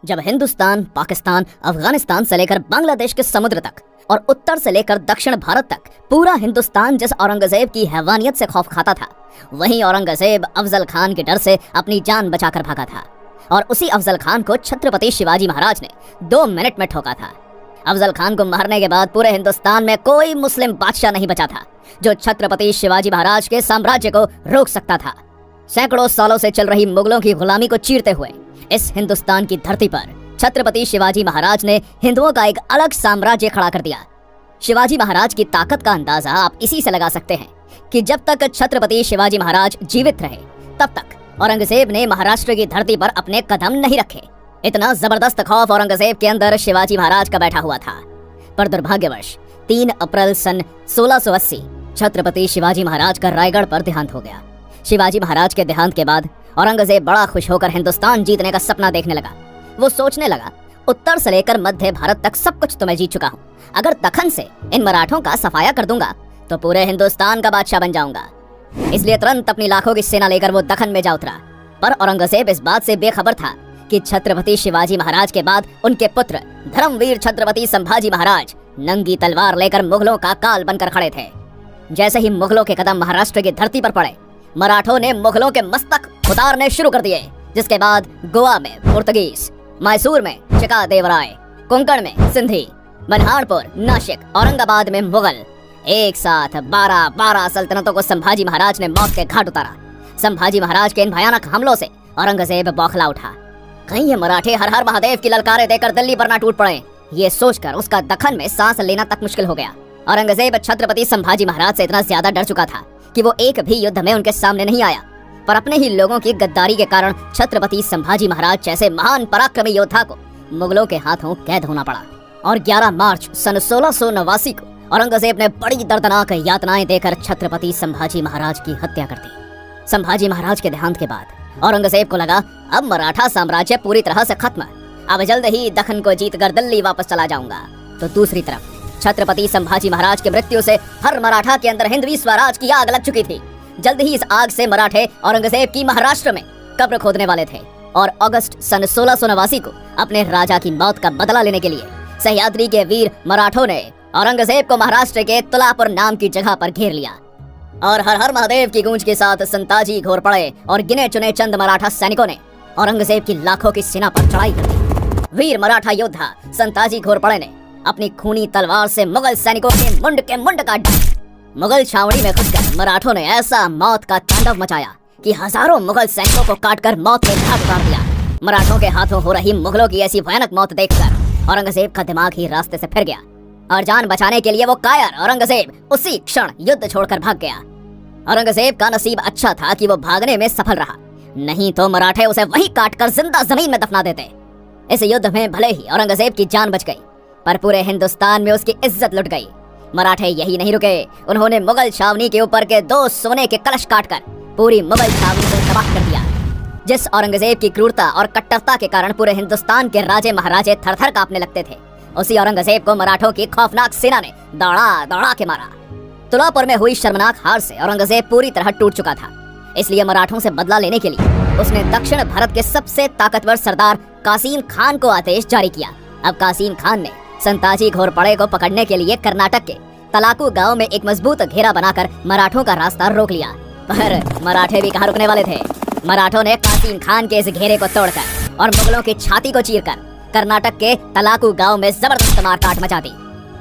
जब हिंदुस्तान, पाकिस्तान, अफगानिस्तान से लेकर बांग्लादेश के समुद्र तक और उत्तर से लेकर दक्षिण भारत तक पूरा हिंदुस्तान जिस औरंगजेब की हैवानियत से खौफ खाता था, वहीं औरंगजेब अफजल खान के डर से अपनी जान बचाकर भागा था। और उसी अफजल खान को छत्रपति शिवाजी महाराज ने 2 मिनट में ठोका था। अफजल खान को मारने के बाद पूरे हिंदुस्तान में कोई मुस्लिम बादशाह नहीं बचा था जो छत्रपति शिवाजी महाराज के साम्राज्य को रोक सकता था। सैकड़ों सालों से चल रही मुगलों की गुलामी को चीरते हुए इस हिंदुस्तान की धरती पर छत्रपति शिवाजी महाराज ने हिंदुओं का एक अलग साम्राज्य खड़ा कर दिया। शिवाजी महाराज की ताकत का अंदाजा आप इसी से लगा सकते हैं कि जब तक छत्रपति शिवाजी महाराज जीवित रहे तब तक औरंगजेब ने महाराष्ट्र की धरती पर अपने कदम नहीं रखे। इतना जबरदस्त खौफ औरंगजेब के अंदर शिवाजी महाराज का बैठा हुआ था। पर दुर्भाग्यवश 3 अप्रैल सन 1680 छत्रपति शिवाजी महाराज का रायगढ़ पर देहांत हो गया। शिवाजी महाराज के देहांत के बाद औरंगजेब बड़ा खुश होकर हिंदुस्तान जीतने का सपना देखने लगा। वो सोचने लगा, उत्तर से लेकर मध्य भारत तक सब कुछ तो मैं जीत चुका हूँ, अगर दखन से इन मराठों का सफाया कर दूंगा तो पूरे हिंदुस्तान का बादशाह बन जाऊंगा। इसलिए तुरंत अपनी लाखों की सेना लेकर वो दखन में जा उतरा। पर औरंगजेब इस बात से बेखबर था कि छत्रपति शिवाजी महाराज के बाद उनके पुत्र धर्मवीर छत्रपति संभाजी महाराज नंगी तलवार लेकर मुगलों का काल बनकर खड़े थे। जैसे ही मुगलों के कदम महाराष्ट्र की धरती पर पड़े, मराठों ने मुगलों के मस्तक उतारने शुरू कर दिए। जिसके बाद गोवा में पुर्तगीज, मैसूर में चिकादेवराय, कोंकण में सिंधी, मनहारपुर, नासिक, औरंगाबाद में मुगल, एक साथ 12 सल्तनतों को संभाजी महाराज ने मौत के घाट उतारा। संभाजी महाराज के इन भयानक हमलों से औरंगजेब बौखला उठा। कहीं ये मराठे हर हर महादेव की ललकारें देकर दिल्ली पर ना टूट पड़े, ये सोचकर उसका दखन में सांस लेना तक मुश्किल हो गया। औरंगजेब छत्रपति संभाजी महाराज से इतना ज्यादा डर चुका था कि वो एक भी युद्ध में उनके सामने नहीं आया। पर अपने ही लोगों की गद्दारी के कारण छत्रपति संभाजी महाराज जैसे महान पराक्रमी योद्धा को मुगलों के हाथों कैद होना पड़ा। और 11 मार्च सन 1689 को औरंगजेब ने बड़ी दर्दनाक यातनाएं देकर छत्रपति संभाजी महाराज की हत्या कर दी। संभाजी महाराज के देहांत के बाद औरंगजेब को लगा, अब मराठा साम्राज्य पूरी तरह से खत्म, अब जल्द ही दखन को जीतकर दिल्ली वापस चला जाऊंगा। तो दूसरी तरफ छत्रपति संभाजी महाराज की मृत्यु से हर मराठा के अंदर हिंदवी स्वराज की आग लग चुकी थी। जल्द ही इस आग से मराठे औरंगजेब की महाराष्ट्र में कब्र खोदने वाले थे। और अगस्त सन 1689 को अपने राजा की मौत का बदला लेने के लिए सह्याद्री के वीर मराठों ने औरंगजेब को महाराष्ट्र के तुलापुर नाम की जगह पर घेर लिया। और हर हर महादेव की गूंज के साथ संताजी घोरपड़े और गिने चुने चंद मराठा सैनिकों ने औरंगजेब की लाखों की सेना पर चढ़ाई कर दी। वीर मराठा योद्धा संताजी घोरपड़े ने अपनी खूनी तलवार से मुगल सैनिकों के मुंड काट दिए। मुगल छावनी में घुसकर मराठों ने ऐसा मौत का तांडव मचाया कि हजारों मुगल सैनिकों को काटकर मौत के घाट उतार दिया। मराठों के हाथों हो रही मुगलों की ऐसी भयानक मौत देखकर औरंगजेब का दिमाग ही रास्ते से फिर गया और जान बचाने के लिए वो कायर औरंगजेब उसी क्षण युद्ध छोड़कर भाग गया। औरंगजेब का नसीब अच्छा था कि वो भागने में सफल रहा, नहीं तो मराठे उसे वहीं काटकर जिंदा जमीन में दफना देते। इस युद्ध में भले ही औरंगजेब की जान बच गई, पर पूरे हिंदुस्तान में उसकी इज्जत लुट गई। मराठे यही नहीं रुके, उन्होंने मुगल छावनी के ऊपर के 2 सोने के कलश काटकर पूरी मुगल छावनी को तबाह कर दिया। जिस औरंगजेब की क्रूरता और कट्टरता के कारण पूरे हिंदुस्तान के राजे महाराजे थर-थर कांपने लगते थे, उसी औरंगजेब को मराठों की खौफनाक सेना ने दौड़ा के मारा। तुलापुर में हुई शर्मनाक हार से औरंगजेब पूरी तरह टूट चुका था। इसलिए मराठों से बदला लेने के लिए उसने दक्षिण भारत के सबसे ताकतवर सरदार कासिम खान को आदेश जारी किया। अब कासिम खान ने संताजी घोरपड़े को पकड़ने के लिए कर्नाटक के तलाकू गांव में एक मजबूत घेरा बनाकर मराठों का रास्ता रोक लिया। पर मराठे भी कहां रुकने वाले थे। मराठों ने कासिम खान के इस घेरे को तोड़कर और मुगलों की छाती को चीरकर कर्नाटक के तलाकू गांव में जबरदस्त मारकाट मचा दी।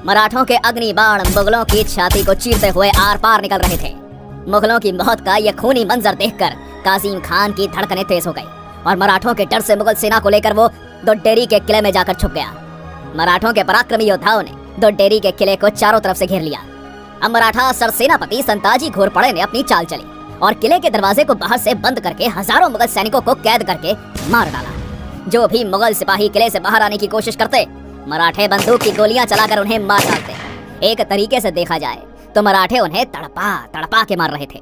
मराठों के अग्नि बाण मुगलों की छाती को चीरते हुए आर पार निकल रहे थे। मुगलों की मौत का यह खूनी मंजर देखकर कासिम खान की धड़कनें तेज हो गई और मराठों के डर से मुगल सेना को लेकर वो दोड्डेरी के किले में जाकर छुप गया। मराठों के पराक्रमी योद्धाओं ने दोड्डेरी के किले को चारों तरफ से घेर लिया। अब मराठा सरसेनापति संताजी घोरपड़े ने अपनी चाल चली और किले के दरवाजे को बाहर से बंद करके हजारों मुगल सैनिकों को कैद करके मार डाला। जो भी मुगल सिपाही किले से बाहर आने की कोशिश करते, मराठे बंदूक की गोलियां चलाकर उन्हें मार डालते। एक तरीके से देखा जाए तो मराठे उन्हें तड़पा के मार रहे थे।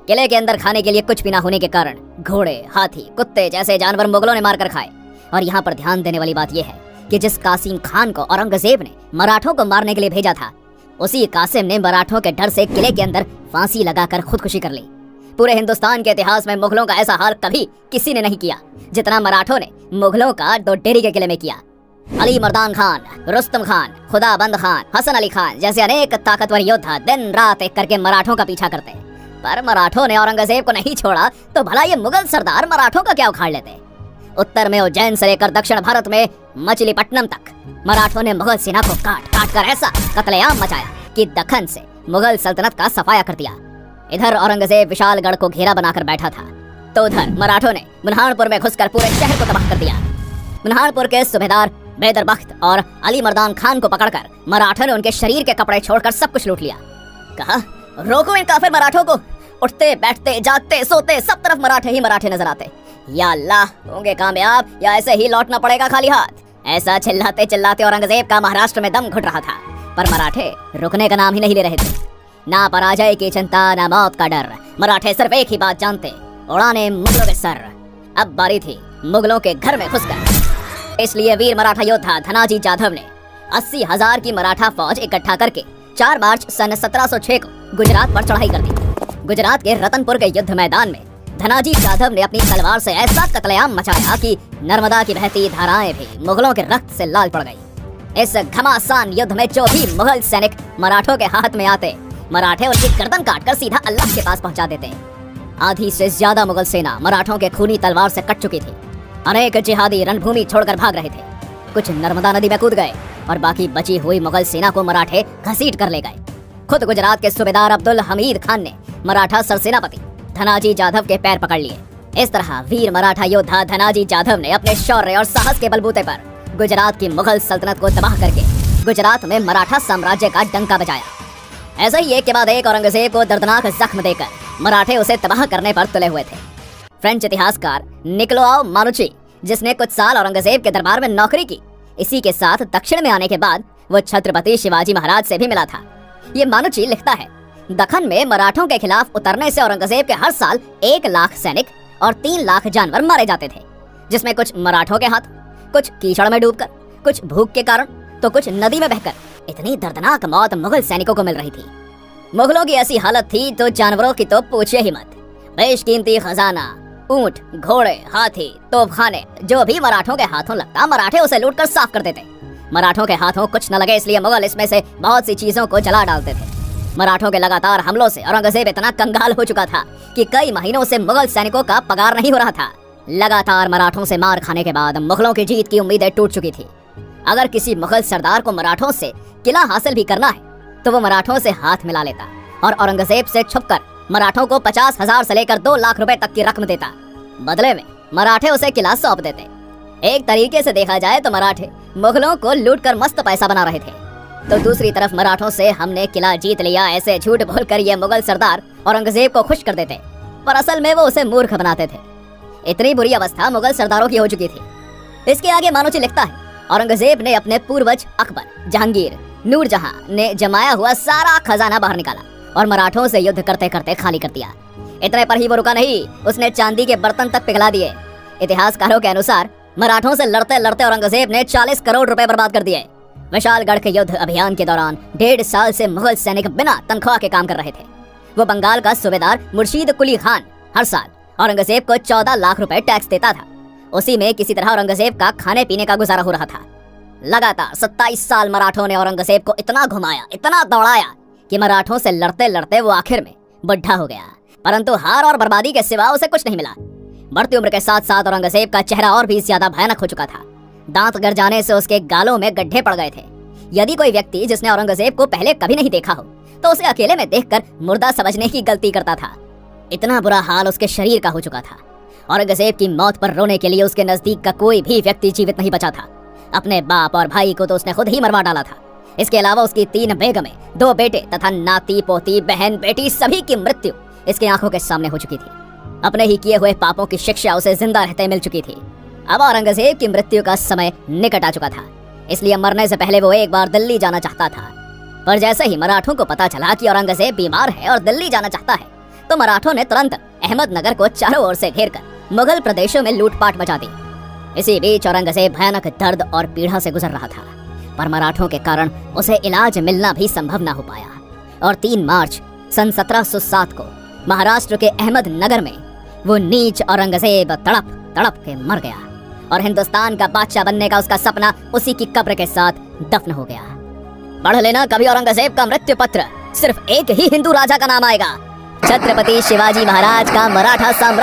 किले के अंदर खाने के लिए कुछ भी ना होने के कारण घोड़े, हाथी, कुत्ते जैसे जानवर मुगलों ने मारकर खाए। और यहाँ पर ध्यान देने वाली बात यह है कि जिस कासिम खान को औरंगजेब ने मराठों को मारने के लिए भेजा था, उसी कासिम ने मराठों के डर से किले के अंदर फांसी लगाकर खुदकुशी कर ली। पूरे हिंदुस्तान के इतिहास में मुगलों का ऐसा हाल कभी किसी ने नहीं किया जितना मराठों ने मुगलों का डोडेरी के किले में किया। अली मर्दान खान, रुस्तम खान, खुदाबंद खान, हसन अली खान जैसे अनेक ताकतवर योद्धा दिन रात एक करके मराठों का पीछा करते, पर मराठों ने औरंगजेब को नहीं छोड़ा तो भला ये मुगल सरदार मराठों का क्या उखाड़ लेते। उत्तर में उज्जैन से लेकर दक्षिण भारत में मछलीपट्टनम तक मराठों ने मुगल सेना को काट काट कर ऐसा कत्लेआम मचाया कि दक्कन से मुगल सल्तनत का सफाया कर दिया। इधर औरंगजेब विशालगढ़ को घेरा बनाकर बैठा था, तो उधर मराठों ने बुरहानपुर में घुसकर पूरे शहर को तबाह कर दिया। बुरहानपुर के सूबेदार बैदर बख्त और अली मर्दान खान को पकड़कर मराठों ने उनके शरीर के कपड़े छोड़कर सब कुछ लूट लिया। कहा, रोको इन काफिर मराठों को। उठते बैठते जागते सोते सब तरफ मराठे ही मराठे नजर आते। या अल्लाह, होंगे कामयाब या ऐसे ही लौटना पड़ेगा खाली हाथ। ऐसा चिल्लाते चिल्लाते औरंगजेब का महाराष्ट्र में दम घुट रहा था, पर मराठे रुकने का नाम ही नहीं ले रहे थे। ना पराजय की चिंता, ना मौत का डर, मराठे सिर्फ एक ही बात जानते, उड़ाने मुगलों के सर। अब बारी थी मुगलों के घर में घुसकर। इसलिए वीर मराठा योद्धा धनाजी जाधव ने 80,000 की मराठा फौज इकट्ठा करके 4 मार्च सन 1706 को गुजरात पर चढ़ाई कर दी। गुजरात के रतनपुर के युद्ध मैदान में धनाजी जाधव ने अपनी तलवार से ऐसा कत्लेआम मचाया कि नर्मदा की बहती धाराएं भी मुगलों के रक्त से लाल पड़ गई। इस घमासान युद्ध में जो भी मुगल सैनिक मराठों के हाथ में आते, मराठे उनकी गर्दन काटकर सीधा अल्लाह के पास पहुंचा देते। आधी से ज्यादा मुगल सेना मराठों के खूनी तलवार से कट चुकी थी। अनेक जिहादी रणभूमि छोड़कर भाग रहे थे। कुछ नर्मदा नदी में कूद गए और बाकी बची हुई मुगल सेना को मराठे घसीट कर ले गए। खुद गुजरात के सूबेदार अब्दुल हमीद खान ने मराठा सरसेनापति धनाजी जाधव के पैर पकड़ लिए। इस तरह वीर मराठा योद्धा धनाजी जाधव ने अपने शौर्य और साहस के बलबूते पर गुजरात की मुगल सल्तनत को तबाह करके गुजरात में मराठा साम्राज्य का डंका बजाया। ऐसा ही एक के बाद एक औरंगजेब को दर्दनाक जख्म देकर मराठे उसे तबाह करने पर तुले हुए थे। फ्रेंच इतिहासकार निकोलाउ मानुची, जिसने कुछ साल औरंगजेब के दरबार में नौकरी की, इसी के साथ दक्षिण में आने के बाद वो छत्रपति शिवाजी महाराज से भी मिला था। ये मानुची लिखता है, दक्कन में मराठों के खिलाफ उतरने से औरंगजेब के हर साल 1 लाख सैनिक और 3 लाख जानवर मारे जाते थे, जिसमें कुछ मराठों के हाथ, कुछ कीचड़ में डूबकर, कुछ भूख के कारण, तो कुछ नदी में बहकर। इतनी दर्दनाक मौत मुगल सैनिकों को मिल रही थी। मुगलों की ऐसी हालत थी तो जानवरों की तो पूछिए ही मत। बेशकीमती खजाना, ऊंट, घोड़े, हाथी, तोपखाने जो भी मराठों के हाथों लगता, मराठे उसे लूटकर साफ कर देते। मराठों के हाथों कुछ न लगे इसलिए मुगल इसमें से बहुत सी चीजों को जला डालते थे। मराठों के लगातार हमलों से औरंगजेब इतना कंगाल हो चुका था कि कई महीनों से मुगल सैनिकों का पगार नहीं हो रहा था। लगातार मराठों से मार खाने के बाद मुगलों की जीत की उम्मीदें टूट चुकी थी। अगर किसी मुगल सरदार को मराठों से किला हासिल भी करना है तो वो मराठों से हाथ मिला लेता और औरंगजेब से छुपकर मराठों को 50,000 से लेकर 2 लाख रुपए तक की रकम देता। बदले में मराठे उसे किला सौंप देते। एक तरीके से देखा जाए तो मराठे मुगलों को लूटकर मस्त पैसा बना रहे थे, तो दूसरी तरफ मराठों से हमने किला जीत लिया ऐसे झूठ बोलकर ये मुगल सरदार औरंगजेब को खुश कर देते, पर असल में वो उसे मूर्ख बनाते थे। इतनी बुरी अवस्था मुगल सरदारों की हो चुकी थी। इसके आगे मानुची लिखता है, औरंगजेब ने अपने पूर्वज अकबर, जहांगीर, नूरजहां ने जमाया हुआ सारा खजाना बाहर निकाला और मराठों से युद्ध करते करते खाली कर दिया। इतने पर ही वो रुका नहीं, उसने चांदी के बर्तन तक पिघला दिए। इतिहासकारों के अनुसार मराठों से लड़ते लड़ते औरंगजेब ने 40 करोड़ रुपए बर्बाद कर दिए। विशालगढ़ के युद्ध अभियान के दौरान 1.5 साल से मुगल सैनिक बिना तनख्वाह के काम कर रहे थे। वो बंगाल का सूबेदार मुर्शीद कुली खान हर साल औरंगजेब को 14 लाख रुपए टैक्स देता था। उसी में किसी तरह औरंगजेब का खाने पीने का गुजारा हो रहा था। लगातार 27 साल मराठों ने औरंगजेब को इतना घुमाया, इतना दौड़ाया कि मराठों से लड़ते लड़ते वो आखिर में बुढ़ा हो गया, परंतु हार और बर्बादी के सिवा उसे कुछ नहीं मिला। बढ़ती उम्र के साथ साथ औरंगजेब का चेहरा और भी ज्यादा भयानक हो चुका था। दांत गर जाने से उसके गालों में गड्ढे पड़ गए थे। यदि कोई व्यक्ति जिसने औरंगजेब को पहले कभी नहीं देखा हो तो उसे अकेले में देखकर मुर्दा समझने की गलती करता था। इतना बुरा हाल उसके शरीर का हो चुका था। औरंगजेब की मौत पर रोने के लिए उसके नजदीक का कोई भी व्यक्ति जीवित नहीं बचा था। अपने बाप और भाई को तो उसने खुद ही मरवा डाला था। इसके अलावा उसकी 3 बेगमें, 2 बेटे तथा नाती पोती, बहन बेटी सभी की मृत्यु इसकी आंखों के सामने हो चुकी थी। अपने ही किए हुए पापों की शिक्षा उसे जिंदा रहते मिल चुकी थी। अब औरंगजेब की मृत्यु का समय निकट आ चुका था, इसलिए मरने से पहले वो एक बार दिल्ली जाना चाहता था। पर जैसे ही मराठों को पता चला कि औरंगजेब बीमार है और दिल्ली जाना चाहता है, तो मराठों ने तुरंत अहमदनगर को चारों ओर से घेरकर मुगल प्रदेशों में लूटपाट मचा दी। इसी बीच औरंगजेब भयानक दर्द और पीड़ा से गुजर रहा था, पर मराठों के कारण उसे इलाज मिलना भी संभव न हो पाया और 3 मार्च सन 1707 को महाराष्ट्र के अहमदनगर में वो नीच औरंगजेब तड़प तड़प के मर गया और हिंदुस्तान का बादशाह बनने का उसका सपना उसी की कब्र के साथ दफन हो गया। पढ़ लेना कभी औरंगजेब का मृत्यु पत्र, सिर्फ एक ही हिंदू राजा का नाम आएगा, छत्रपति शिवाजी महाराज का मराठा साम्राज्य।